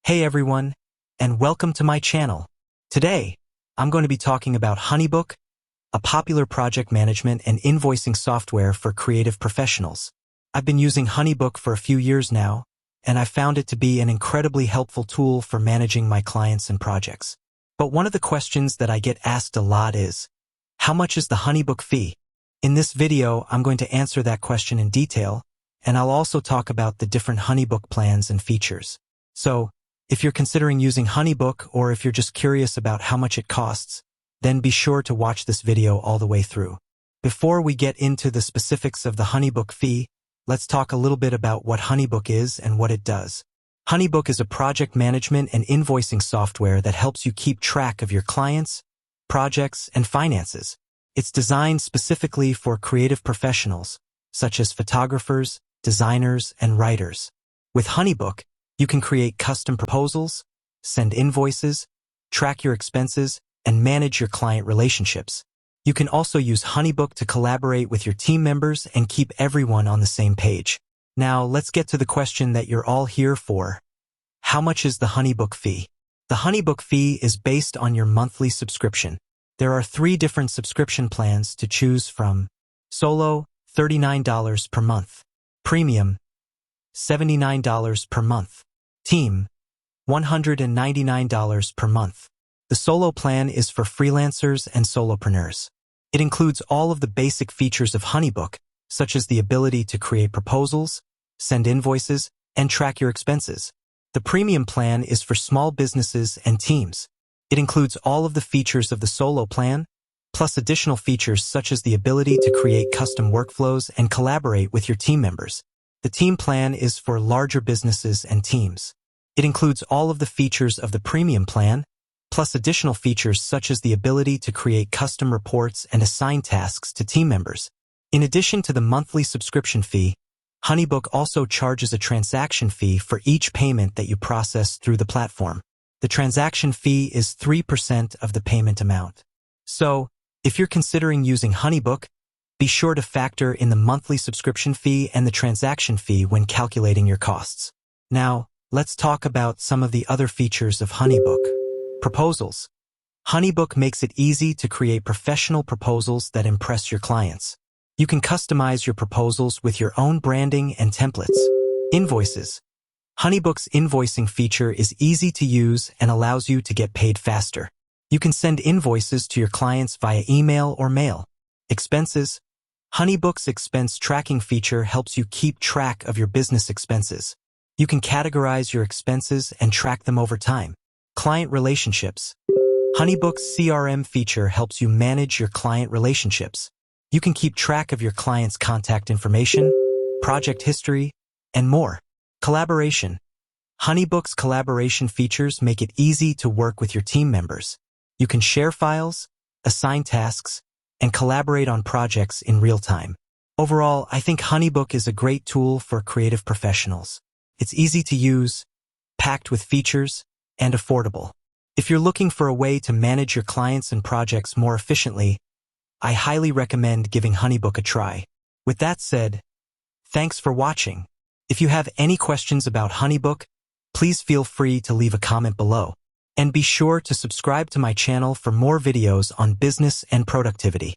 Hey everyone, and welcome to my channel. Today, I'm going to be talking about HoneyBook, a popular project management and invoicing software for creative professionals. I've been using HoneyBook for a few years now, and I found it to be an incredibly helpful tool for managing my clients and projects. But one of the questions that I get asked a lot is, how much is the HoneyBook fee? In this video, I'm going to answer that question in detail, and I'll also talk about the different HoneyBook plans and features. So, if you're considering using HoneyBook or if you're just curious about how much it costs, then be sure to watch this video all the way through. Before we get into the specifics of the HoneyBook fee, let's talk a little bit about what HoneyBook is and what it does. HoneyBook is a project management and invoicing software that helps you keep track of your clients, projects, and finances. It's designed specifically for creative professionals, such as photographers, designers, and writers. With HoneyBook, you can create custom proposals, send invoices, track your expenses, and manage your client relationships. You can also use HoneyBook to collaborate with your team members and keep everyone on the same page. Now, let's get to the question that you're all here for. How much is the HoneyBook fee? The HoneyBook fee is based on your monthly subscription. There are 3 different subscription plans to choose from. Solo, $39 per month. Premium, $79 per month. Team, $199 per month. The solo plan is for freelancers and solopreneurs. It includes all of the basic features of HoneyBook, such as the ability to create proposals, send invoices, and track your expenses. The premium plan is for small businesses and teams. It includes all of the features of the solo plan, plus additional features such as the ability to create custom workflows and collaborate with your team members. The team plan is for larger businesses and teams. It includes all of the features of the premium plan, plus additional features such as the ability to create custom reports and assign tasks to team members. In addition to the monthly subscription fee, HoneyBook also charges a transaction fee for each payment that you process through the platform. The transaction fee is 3% of the payment amount. So, if you're considering using HoneyBook, be sure to factor in the monthly subscription fee and the transaction fee when calculating your costs. Now, let's talk about some of the other features of HoneyBook. Proposals. HoneyBook makes it easy to create professional proposals that impress your clients. You can customize your proposals with your own branding and templates. Invoices. HoneyBook's invoicing feature is easy to use and allows you to get paid faster. You can send invoices to your clients via email or mail. Expenses. HoneyBook's expense tracking feature helps you keep track of your business expenses. You can categorize your expenses and track them over time. Client relationships. HoneyBook's CRM feature helps you manage your client relationships. You can keep track of your client's contact information, project history, and more. Collaboration. HoneyBook's collaboration features make it easy to work with your team members. You can share files, assign tasks, and collaborate on projects in real time. Overall, I think HoneyBook is a great tool for creative professionals. It's easy to use, packed with features, and affordable. If you're looking for a way to manage your clients and projects more efficiently, I highly recommend giving HoneyBook a try. With that said, thanks for watching. If you have any questions about HoneyBook, please feel free to leave a comment below. And be sure to subscribe to my channel for more videos on business and productivity.